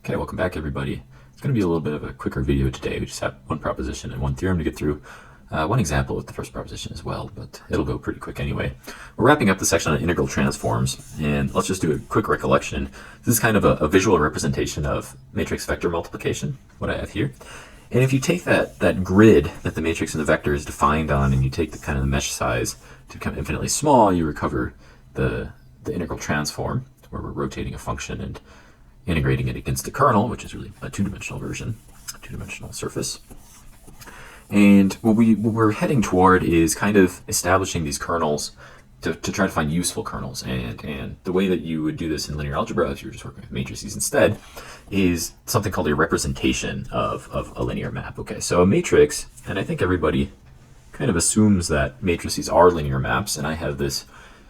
Okay, welcome back everybody. It's going to be a little bit of a quicker video today. We just have one proposition and one theorem to get through. One example with the first proposition as well, but it'll go pretty quick anyway. We're wrapping up the section on integral transforms, and let's just do a quick recollection. This is kind of a visual representation of matrix vector multiplication, what I have here. And if you take that grid that the matrix and the vector is defined on, and you take the kind of the mesh size to become infinitely small, you recover the integral transform, where we're rotating a function and integrating it against the kernel, which is really a two-dimensional version, a two-dimensional surface. And what we're heading toward is kind of establishing these kernels to try to find useful kernels. And the way that you would do this in linear algebra, if you were just working with matrices instead, is something called a representation of a linear map. Okay, so a matrix, and I think everybody kind of assumes that matrices are linear maps, and I have this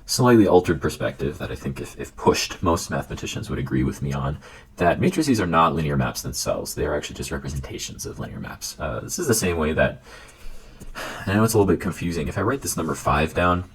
slightly altered perspective that I think if pushed, most mathematicians would agree with me on, that matrices are not linear maps themselves. They are actually just representations of linear maps. This is the same way that, I know it's a little bit confusing, if I write this number 5 down,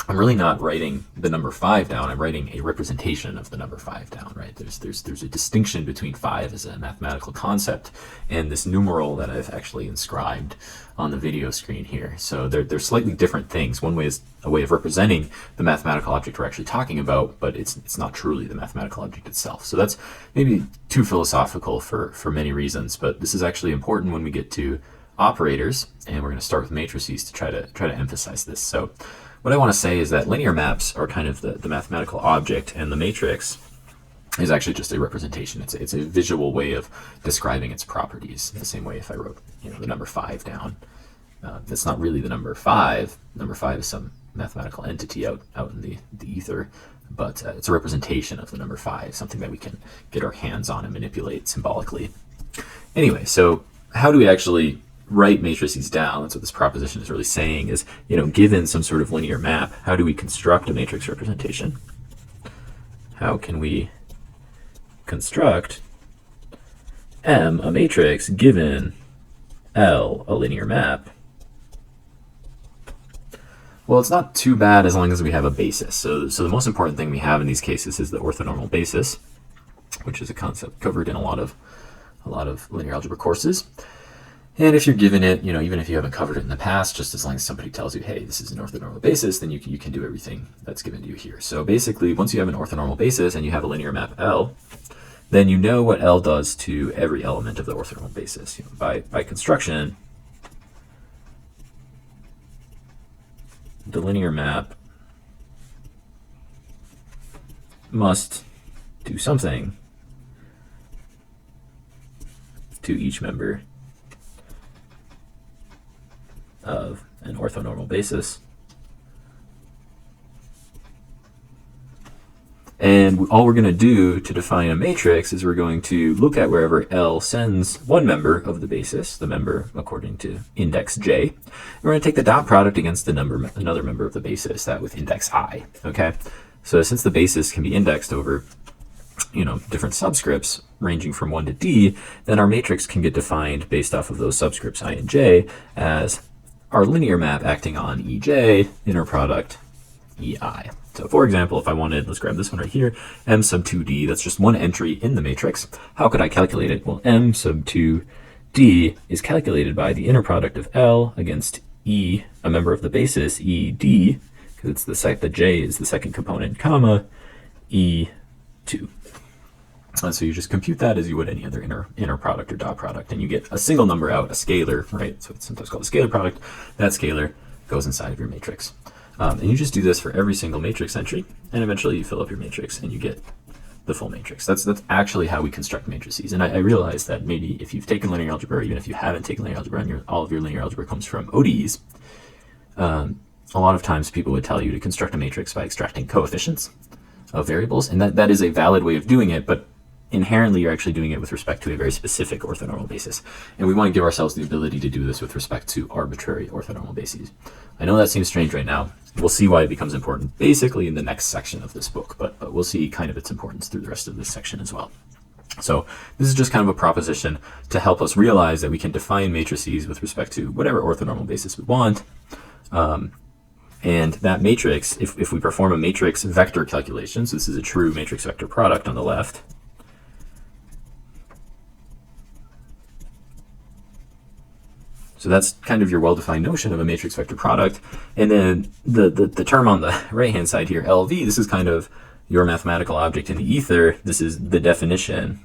I'm really not writing the number 5 down, I'm writing a representation of the number 5 down, right? There's a distinction between 5 as a mathematical concept and this numeral that I've actually inscribed on the video screen here. So they're slightly different things. One way is a way of representing the mathematical object we're actually talking about, but it's not truly the mathematical object itself. So that's maybe too philosophical for many reasons, but this is actually important when we get to operators, and we're going to start with matrices to try to emphasize this. So what I want to say is that linear maps are kind of the mathematical object, and the matrix is actually just a representation. It's a visual way of describing its properties. In the same way if I wrote the number 5 down, that's not really the number 5. Number 5 is some mathematical entity out in the ether, but it's a representation of the number 5, something that we can get our hands on and manipulate symbolically. Anyway, so how do we actually write matrices down? That's what this proposition is really saying is, given some sort of linear map, how do we construct a matrix representation? How can we construct M, a matrix, given L, a linear map? Well, it's not too bad as long as we have a basis. So the most important thing we have in these cases is the orthonormal basis, which is a concept covered in a lot of linear algebra courses. And if you're given it, even if you haven't covered it in the past, just as long as somebody tells you, hey, this is an orthonormal basis, then you can do everything that's given to you here. So basically, once you have an orthonormal basis and you have a linear map L, then you know what L does to every element of the orthonormal basis. By construction, the linear map must do something to each member of an orthonormal basis. And all we're going to do to define a matrix is we're going to look at wherever L sends one member of the basis, the member according to index J. And we're going to take the dot product against another member of the basis, that with index I. Okay, so since the basis can be indexed over different subscripts ranging from 1 to D, then our matrix can get defined based off of those subscripts I and J as our linear map acting on EJ, inner product EI. So for example, if I wanted, let's grab this one right here, M sub 2D, that's just one entry in the matrix. How could I calculate it? Well, M sub 2D is calculated by the inner product of L against E, a member of the basis, ED, because it's the J is the second component, comma, E2. And so you just compute that as you would any other inner product or dot product, and you get a single number out, a scalar, right? So it's sometimes called a scalar product. That scalar goes inside of your matrix. And you just do this for every single matrix entry, and eventually you fill up your matrix and you get the full matrix. That's actually how we construct matrices. And I realize that maybe if you've taken linear algebra, or even if you haven't taken linear algebra and all of your linear algebra comes from ODEs, a lot of times people would tell you to construct a matrix by extracting coefficients of variables, and that is a valid way of doing it, but inherently you're actually doing it with respect to a very specific orthonormal basis. And we want to give ourselves the ability to do this with respect to arbitrary orthonormal bases. I know that seems strange right now. We'll see why it becomes important basically in the next section of this book, but we'll see kind of its importance through the rest of this section as well. So this is just kind of a proposition to help us realize that we can define matrices with respect to whatever orthonormal basis we want. And that matrix, if we perform a matrix vector calculation, so this is a true matrix vector product on the left, So that's kind of your well-defined notion of a matrix vector product. And then the term on the right-hand side here, LV, this is kind of your mathematical object in the ether. This is the definition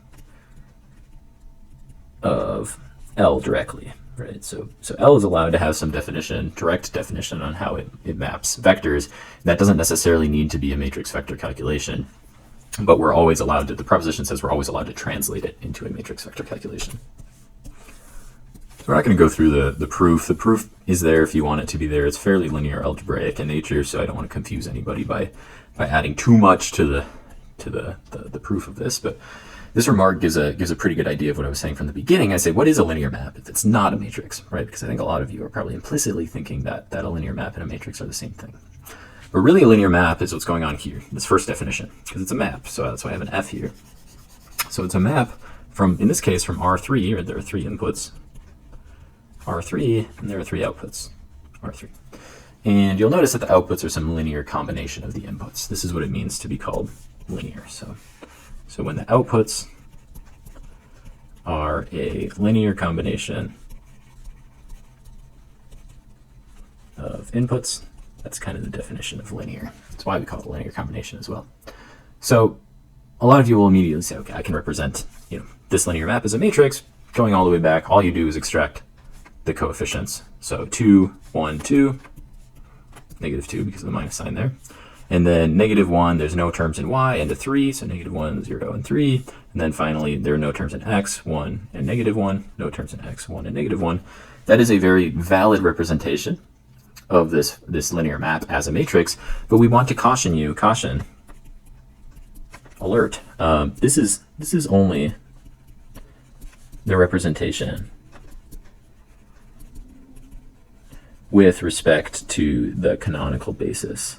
of L directly, right? So L is allowed to have some definition, direct definition on how it maps vectors. That doesn't necessarily need to be a matrix vector calculation, but we're always allowed to, the proposition says we're always allowed to translate it into a matrix vector calculation. So we're not going to go through the proof. The proof is there if you want it to be there. It's fairly linear algebraic in nature, so I don't want to confuse anybody by adding too much to the proof of this. But this remark gives a pretty good idea of what I was saying from the beginning. I say, what is a linear map if it's not a matrix, right? Because I think a lot of you are probably implicitly thinking that a linear map and a matrix are the same thing. But really a linear map is what's going on here, this first definition, because it's a map. So that's why I have an F here. So it's a map from, in this case, from R3, or there are 3 inputs, R3, and there are 3 outputs, R3. And you'll notice that the outputs are some linear combination of the inputs. This is what it means to be called linear. So when the outputs are a linear combination of inputs, that's kind of the definition of linear. That's why we call it a linear combination as well. So a lot of you will immediately say, okay, I can represent, this linear map as a matrix going all the way back. All you do is extract the coefficients. So 2, 1, 2, negative 2 because of the minus sign there. And then negative 1, there's no terms in y, and a 3, so negative 1, 0, and 3. And then finally, there are no terms in x, 1, and negative 1, no terms in x, 1, and negative 1. That is a very valid representation of this linear map as a matrix, but we want to caution you, alert, this is only the representation with respect to the canonical basis.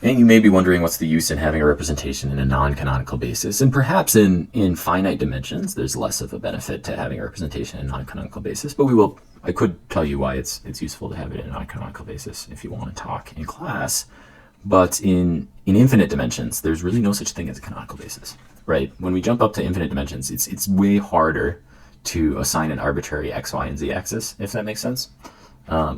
And you may be wondering what's the use in having a representation in a non-canonical basis. And perhaps in finite dimensions, there's less of a benefit to having a representation in a non-canonical basis. But I could tell you why it's useful to have it in a non-canonical basis if you want to talk in class. But in infinite dimensions, there's really no such thing as a canonical basis, right? When we jump up to infinite dimensions, it's way harder to assign an arbitrary x, y, and z axis, if that makes sense.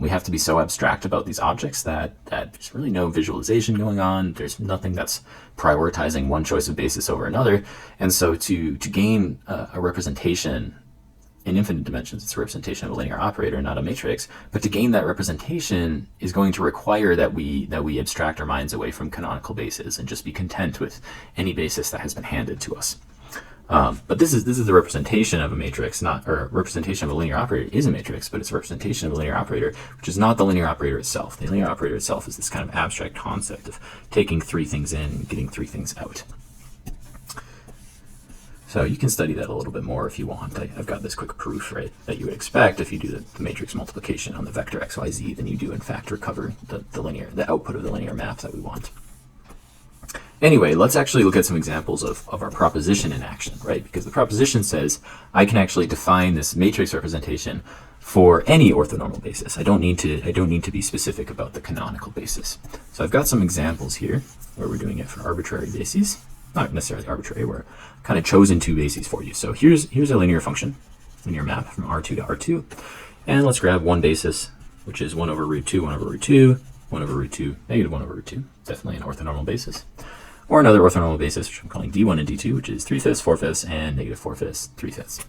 We have to be so abstract about these objects that there's really no visualization going on. There's nothing that's prioritizing one choice of basis over another. And so to gain a representation in infinite dimensions, it's a representation of a linear operator, not a matrix. But to gain that representation is going to require that we abstract our minds away from canonical bases and just be content with any basis that has been handed to us. But this is the representation of a matrix, or representation of a linear operator is a matrix, but it's a representation of a linear operator, which is not the linear operator itself. The linear operator itself is this kind of abstract concept of taking 3 things in and getting 3 things out. So you can study that a little bit more if you want. I've got this quick proof, right, that you would expect if you do the matrix multiplication on the vector xyz, then you do in fact recover the output of the linear map that we want. Anyway, let's actually look at some examples of our proposition in action, right? Because the proposition says I can actually define this matrix representation for any orthonormal basis. I don't need to be specific about the canonical basis. So I've got some examples here where we're doing it for arbitrary bases. Not necessarily arbitrary, we're kind of chosen 2 bases for you. So here's a linear function, linear map from R2 to R2. And let's grab one basis, which is 1 over root 2, 1 over root 2, 1 over root 2, negative 1 over root 2. Definitely an orthonormal basis. Or another orthonormal basis, which I'm calling D1 and D2, which is 3/5, 4/5, and negative 4/5, 3/5.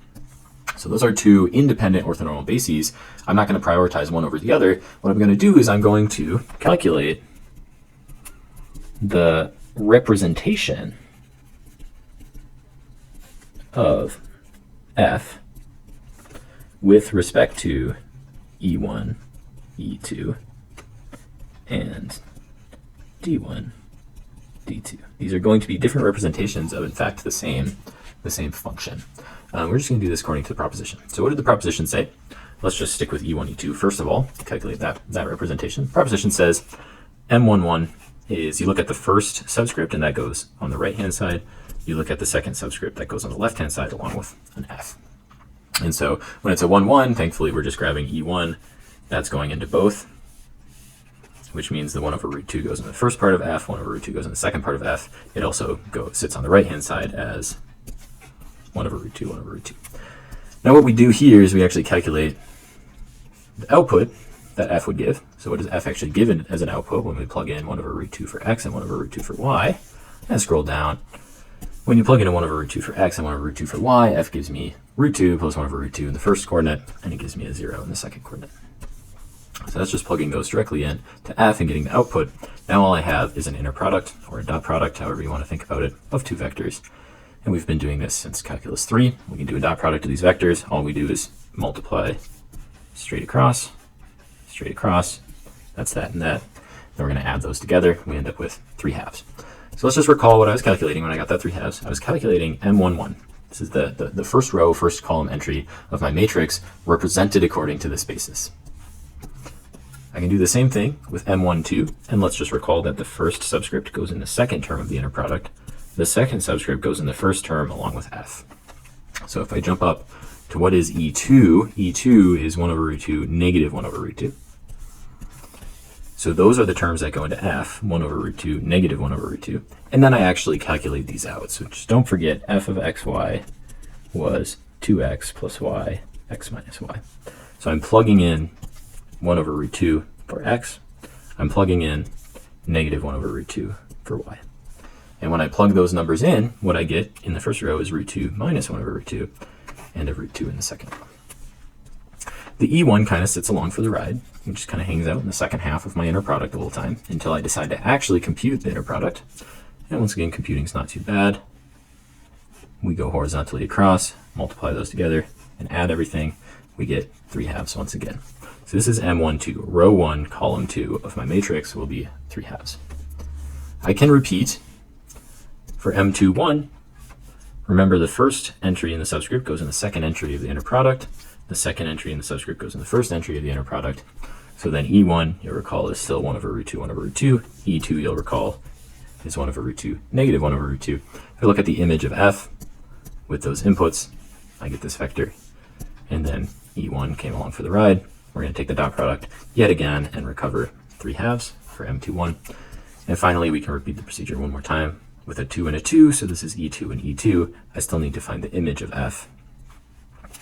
So those are 2 independent orthonormal bases. I'm not going to prioritize one over the other. What I'm going to do is I'm going to calculate the representation of f with respect to E1, E2, and D1, D2. These are going to be different representations of, in fact, the same function. We're just going to do this according to the proposition. So what did the proposition say? Let's just stick with E1, E2. First of all, calculate that representation. Proposition says M11 is you look at the first subscript, and that goes on the right-hand side. You look at the second subscript, that goes on the left-hand side along with an F. And so when it's a 1, 1, thankfully we're just grabbing E1. That's going into both, which means the 1 over root 2 goes in the first part of F, 1 over root 2 goes in the second part of F. It also sits on the right-hand side as 1 over root 2, 1 over root 2. Now what we do here is we actually calculate the output that f would give. So what is f actually given as an output when we plug in 1 over root 2 for x and 1 over root 2 for y? And scroll down. When you plug in 1 over root 2 for x and 1 over root 2 for y, f gives me root 2 plus 1 over root 2 in the first coordinate, and it gives me a 0 in the second coordinate. So that's just plugging those directly in to f and getting the output. Now all I have is an inner product, or a dot product, however you want to think about it, of two vectors. And we've been doing this since calculus 3. We can do a dot product of these vectors. All we do is multiply straight across, that's that and that. Then we're going to add those together. We end up with 3 halves. So let's just recall what I was calculating when I got that 3 halves. I was calculating M11. This is the first row, first column entry of my matrix represented according to this basis. I can do the same thing with M12, and let's just recall that the first subscript goes in the second term of the inner product. The second subscript goes in the first term along with f. So if I jump up to what is E2, E2 is 1 over root 2, negative 1 over root 2. So those are the terms that go into f, 1 over root 2, negative 1 over root 2. And then I actually calculate these out. So just don't forget f of xy was 2x plus y, x minus y. So I'm plugging in 1 over root 2 for x. I'm plugging in negative 1 over root 2 for y. And when I plug those numbers in, what I get in the first row is root 2 minus 1 over root 2 and a root 2 in the second row. The E1 kind of sits along for the ride. It just kind of hangs out in the second half of my inner product the whole time until I decide to actually compute the inner product. And once again, computing is not too bad. We go horizontally across, multiply those together, and add everything. We get 3 halves once again. So this is M12. Row 1, column 2 of my matrix will be 3 halves. I can repeat for M21. Remember, the first entry in the subscript goes in the second entry of the inner product. The second entry in the subscript goes in the first entry of the inner product. So then E1, you'll recall, is still 1 over root 2, 1 over root 2. E2, you'll recall, is 1 over root 2, negative 1 over root 2. If I look at the image of f with those inputs, I get this vector. And then E1 came along for the ride. We're going to take the dot product yet again and recover 3 halves for M21. And finally, we can repeat the procedure one more time with a 2 and a 2. So this is E2 and E2. I still need to find the image of f.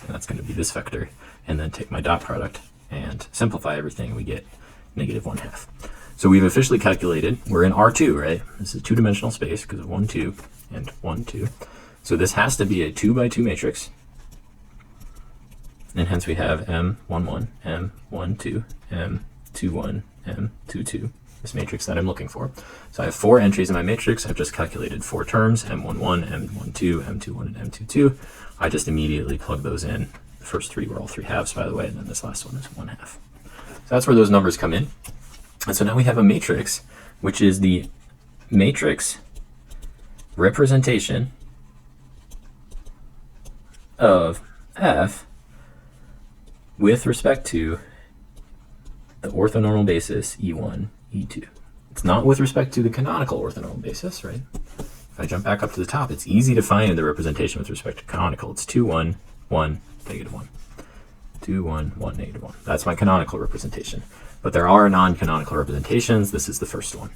And that's going to be this vector. And then take my dot product and simplify everything. We get negative 1 half. So we've officially calculated, we're in R2, right? This is a 2-dimensional space because of 1, 2, and 1, 2. So this has to be a 2 by 2 matrix. And hence we have M11, M12, M21, M22, this matrix that I'm looking for. So I have 4 entries in my matrix. I've just calculated 4 terms, M11, M12, M21, and M22. I just immediately plug those in. The first 3 were all 3 halves, by the way, and then this last one is 1 half. So that's where those numbers come in. And so now we have a matrix, which is the matrix representation of f with respect to the orthonormal basis E1, E2. It's not with respect to the canonical orthonormal basis, right? If I jump back up to the top, it's easy to find the representation with respect to canonical. It's 2, 1, 1, negative 1. 2, 1, 1, negative 1. That's my canonical representation. But there are non-canonical representations. This is the first one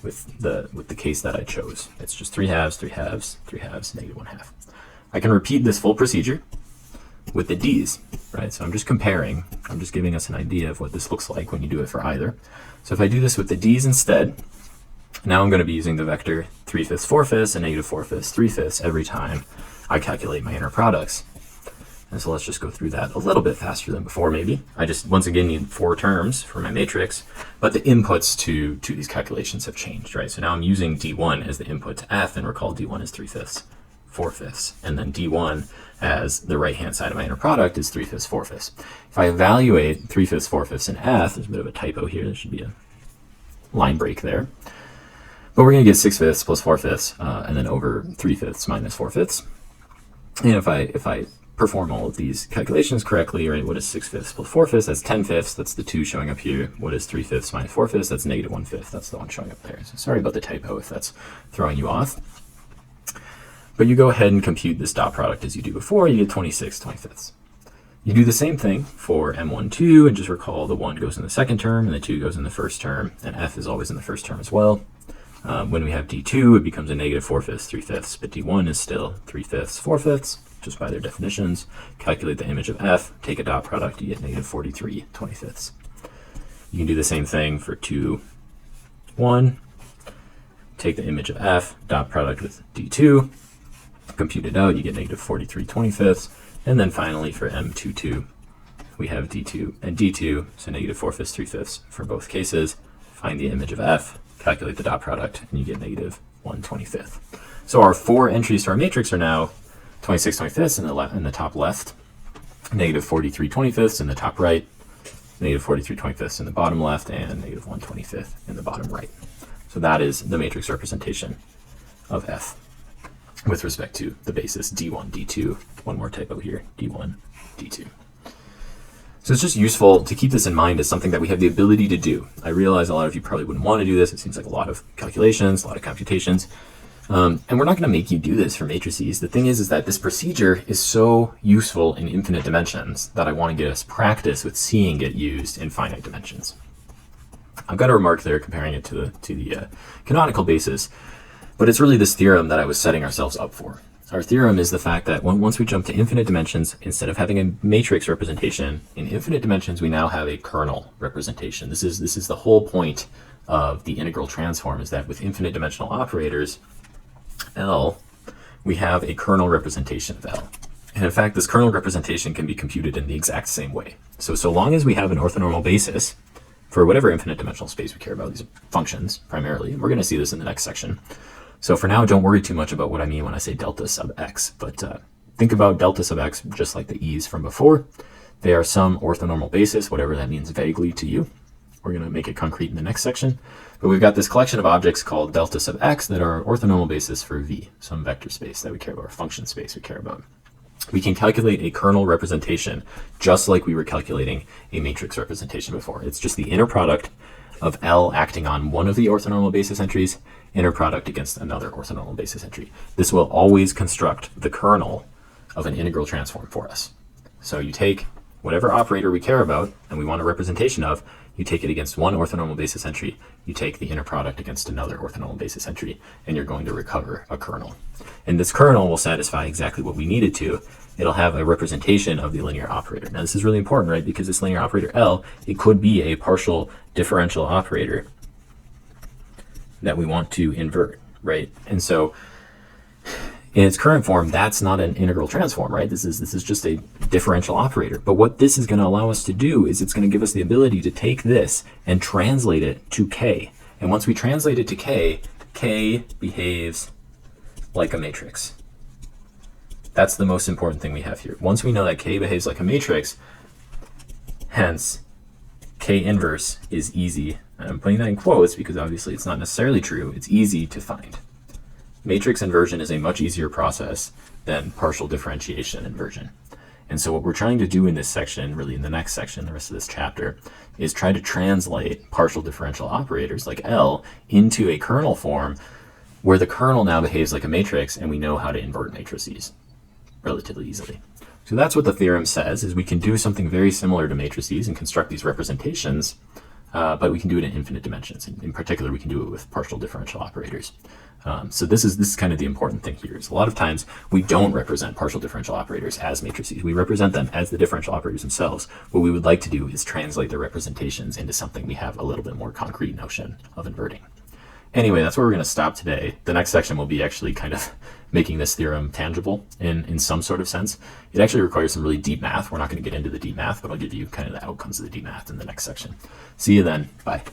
with the case that I chose. It's just 3 halves, 3 halves, 3 halves, negative 1 half. I can repeat this full procedure with the D's, right? So I'm just comparing. I'm just giving us an idea of what this looks like when you do it for either. So if I do this with the D's instead, now I'm going to be using the vector 3/5, 4/5, and negative 4/5, 3/5 every time I calculate my inner products. And so let's just go through that a little bit faster than before, maybe. I just, once again, need 4 terms for my matrix, but the inputs to these calculations have changed, right? So now I'm using D1 as the input to F, and recall D1 is 3/5, 4/5, and then D1 as the right-hand side of my inner product is 3/5, 4/5. If I evaluate 3/5, 4/5 in F, there's a bit of a typo here. There should be a line break there. But we're going to get 6/5 plus 4/5, and then over 3/5 minus 4/5. And if I perform all of these calculations correctly, right? What is 6/5 plus 4/5? That's 10/5. That's the 2 showing up here. What is 3/5 minus 4/5? That's negative 1/5. That's the one showing up there. So sorry about the typo if that's throwing you off. But you go ahead and compute this dot product as you do before. You get 26/25. You do the same thing for M12 and just recall the 1 goes in the second term and the 2 goes in the first term, and F is always in the first term as well. When we have D2, it becomes a negative 4/5, 3/5, but D1 is still 3/5, 4/5, just by their definitions. Calculate the image of F, take a dot product, you get negative 43 25ths. You can do the same thing for 2, 1. Take the image of F, dot product with D2, compute it out, you get negative 43 25ths. And then finally for M22, we have D2 and D2, so negative 4/5, 3/5 for both cases. Find the image of F, calculate the dot product, and you get negative 1/25. So our 4 entries to our matrix are now 26 25ths in the top left, negative 43 25ths in the top right, negative 43 25ths in the bottom left, and negative 1/25 in the bottom right. So that is the matrix representation of F with respect to the basis D1, D2. One more typo here, D1, D2. So it's just useful to keep this in mind as something that we have the ability to do. I realize a lot of you probably wouldn't want to do this. It seems like a lot of calculations, a lot of computations. And we're not going to make you do this for matrices. The thing is that this procedure is so useful in infinite dimensions that I want to get us practice with seeing it used in finite dimensions. I've got a remark there comparing it to the canonical basis, but it's really this theorem that I was setting ourselves up for. Our theorem is the fact that once we jump to infinite dimensions, instead of having a matrix representation, in infinite dimensions we now have a kernel representation. This is the whole point of the integral transform, is that with infinite dimensional operators, L, we have a kernel representation of L. And in fact, this kernel representation can be computed in the exact same way. So long as we have an orthonormal basis for whatever infinite dimensional space we care about, these are functions primarily, and we're going to see this in the next section. So for now, don't worry too much about what I mean when I say delta sub x, but think about delta sub x just like the e's from before. They are some orthonormal basis, whatever that means vaguely to you. We're going to make it concrete in the next section. But we've got this collection of objects called delta sub x that are orthonormal basis for V, some vector space that we care about, or function space we care about. We can calculate a kernel representation just like we were calculating a matrix representation before. It's just the inner product of L acting on one of the orthonormal basis entries, inner product against another orthonormal basis entry. This will always construct the kernel of an integral transform for us. So you take whatever operator we care about and we want a representation of, you take it against one orthonormal basis entry, you take the inner product against another orthonormal basis entry, and you're going to recover a kernel. And this kernel will satisfy exactly what we needed to. It'll have a representation of the linear operator. Now this is really important, right? Because this linear operator L, it could be a partial differential operator that we want to invert, right? And so in its current form, that's not an integral transform, right? This is just a differential operator. But what this is going to allow us to do is it's going to give us the ability to take this and translate it to K. And once we translate it to K, K behaves like a matrix. That's the most important thing we have here. Once we know that K behaves like a matrix, hence K inverse is easy. And I'm putting that in quotes because obviously it's not necessarily true. It's easy to find. Matrix inversion is a much easier process than partial differentiation inversion. And so what we're trying to do in this section, really in the next section, the rest of this chapter, is try to translate partial differential operators like L into a kernel form where the kernel now behaves like a matrix and we know how to invert matrices relatively easily. So that's what the theorem says, is we can do something very similar to matrices and construct these representations, but we can do it in infinite dimensions. In particular, we can do it with partial differential operators. So this is kind of the important thing here, is a lot of times we don't represent partial differential operators as matrices. We represent them as the differential operators themselves. What we would like to do is translate their representations into something we have a little bit more concrete notion of inverting. Anyway, that's where we're going to stop today. The next section will be actually kind of making this theorem tangible in some sort of sense. It actually requires some really deep math. We're not going to get into the deep math, but I'll give you kind of the outcomes of the deep math in the next section. See you then. Bye.